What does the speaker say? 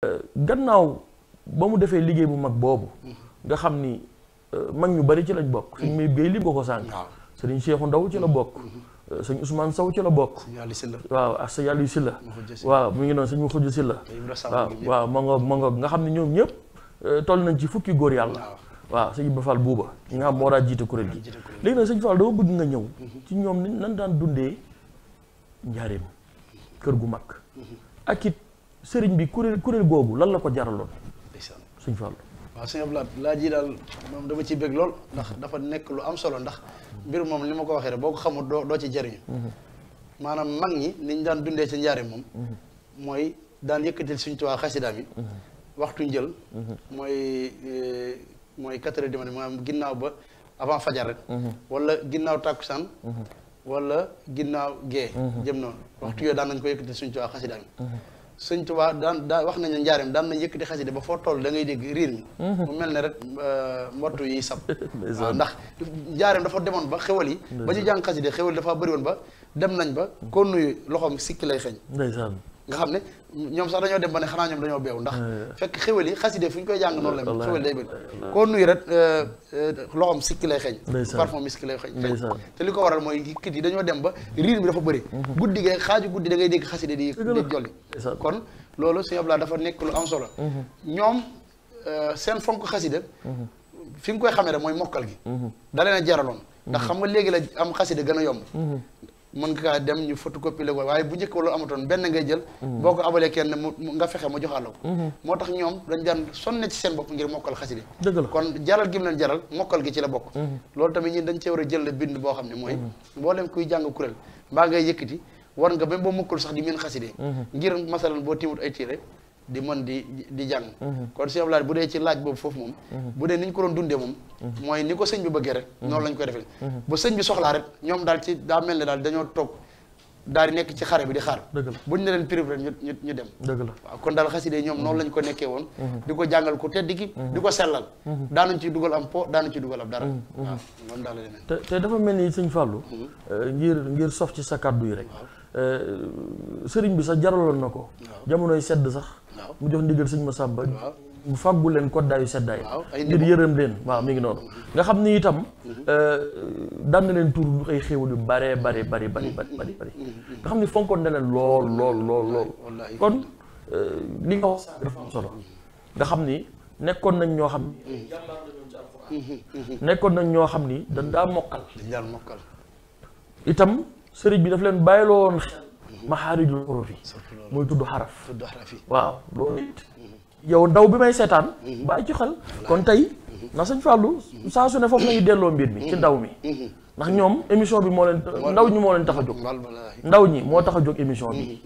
gannaaw ba mu defee liggéey bu mag boobu nga xam ni mag ñu bari ci lañ bokk sëñ may béy lim ko sànq sëriñ Cheikhu Ndaw ci la bokk sëñ Ousmane Sow ci la bokk waaw ak sa yàlla yu si la waaw mu ngi noonu sëñ mu xuj si la waaw ma ngoog nga xam ne ñoom ñëpp toll nañ ci fukki góor yàlla waaw sëñ Ibra Fall buuba ñi nga xam moo daa jiite kuréel gi léegi nag sëñ Fall dama bëgg nga ñëw ci ñoom ni nan daan dundee njaareem kër gu mag ak it sëriñ bi kuréel googu lan la ko jaraloon sëñ Fall waaw sëñ Abdoulaye laaj yi daal moom dama ciy bëgg lool ndax dafa nekk lu am solo ndax mbir moom li ma ko waxee rek boo ko xamul doo ci jariñu maanaam mag ñi niñ daan dundee ci njaareem moom mooy daan yëkkatil suñ tuwaa xasidaam yi waxtu njël mooy 4 heures du matin maanaam ginnaaw ba avant fajar rek wala ginnaaw tàkkusaan wala ginnaaw gee jëm noonu waxtu yooyu daan nañ ko yëkkati suñ Tuubaa xasida mi suñ Tuubaa daan wax nañu njaareem daan nañ yëkkati xasida ba foo toll da ngay dégg riir mi mu mel ne rek mbottu yi sab waaw ndax njaareem dafa demoon ba xewal yi ba ñu jàng xasida xewal dafa bëri woon ba dem nañ ba ko nuyu loxoom sikki lay xeeñ nga xam ne ñoom sax dañoo dem ba ne xanaa ñoom dañoo beew ndax fekk xewal yi xaside fu ñu koy jàng noonu la xewal day bëri koo nuyu rek loxoom sikki lay xeeñ parfum miski lay xeeñ te li ko waral mooy kit yi dañoo dem ba riir mi dafa bëri guddi gee xaaju guddi da ngay dégg xaside di jolli kon loolu Sëñ Abdou Lahad dafa nekk lu am solo ñoom seen fonk xaside fi nga koy xamee rek mooy mokkal gi da leen a jaraloon ndax xam nga léegi la am xaside gën a yomb mën nga kaa dem ñu photocopie la ko waaye bu njëkk loolu amatoon benn ngay jël boo ko abalee kenn nga fexe mu joxaat la ko moo tax ñoom dañ daan sonne ci seen bopp ngir mokkal xaside kon jaral gi mu leen jaral mokkal gi ci la bokk loolu tamit ñun dañ cee war a jël bind boo xam ne mooy mboolem kuy jàng kuréel mbaa ngay yëkkati war nga ba boo mokkul sax di mën xaside ngir masalan boo timut ay tiire di mën di jàng kon Sëñ Abdou Lahad bu dee ci laaj boobu foofu moom bu dee ni ñu ko doon dundee moom mooy ni ko sëñ bi bëggee rek noonu lañ koy defee bu sëñ bi soxlaa rek ñoom daal ci daa mel ne daal dañoo toog daal di nekk ci xare bi di xaar buñ ne leen privé rek ñu dem waaw kon daal xasida ñoom noonu lañ ko nekkee woon di ko jàngal ku tedd ki di ko sellal daanañ ci dugal am po daanañ ci dugal ab dara waaw moom daal la demee te dafa mel ni sëñ Fallou ngir sof ci sa kàddu yi rek sëriñ bi sax jaraloon na ko jamonoy sedd sax mu jox ndigal sëñ Massamba mu fàggu leen koddaayu seddaay ngir yërëm leen waaw mi ngi noonu nga xam ni itam daan na leen tuur ay xéewal yu bari nga xam ni fonkoon na leen lool kon li nga wax dafa am solo nga xam ni nekkoon nañ ñoo xam ni nekkoon nañ ñoo xam ni dañ daa mokkal itam sëriñ bi daf leen bàyyiloon xel maxaarijul xuruuf yi muy tudd xaraf waaw loolu it yow ndaw bi may seetaan bàyyi ci xel kon tey ndax sëñ Fallou saa su ne foofu nañu delloo mbir mi ci ndaw mi ndax ñoom émission bi moo leen ndaw ñi moo leen tax a jóg ndaw ñi moo tax a jóg émission bi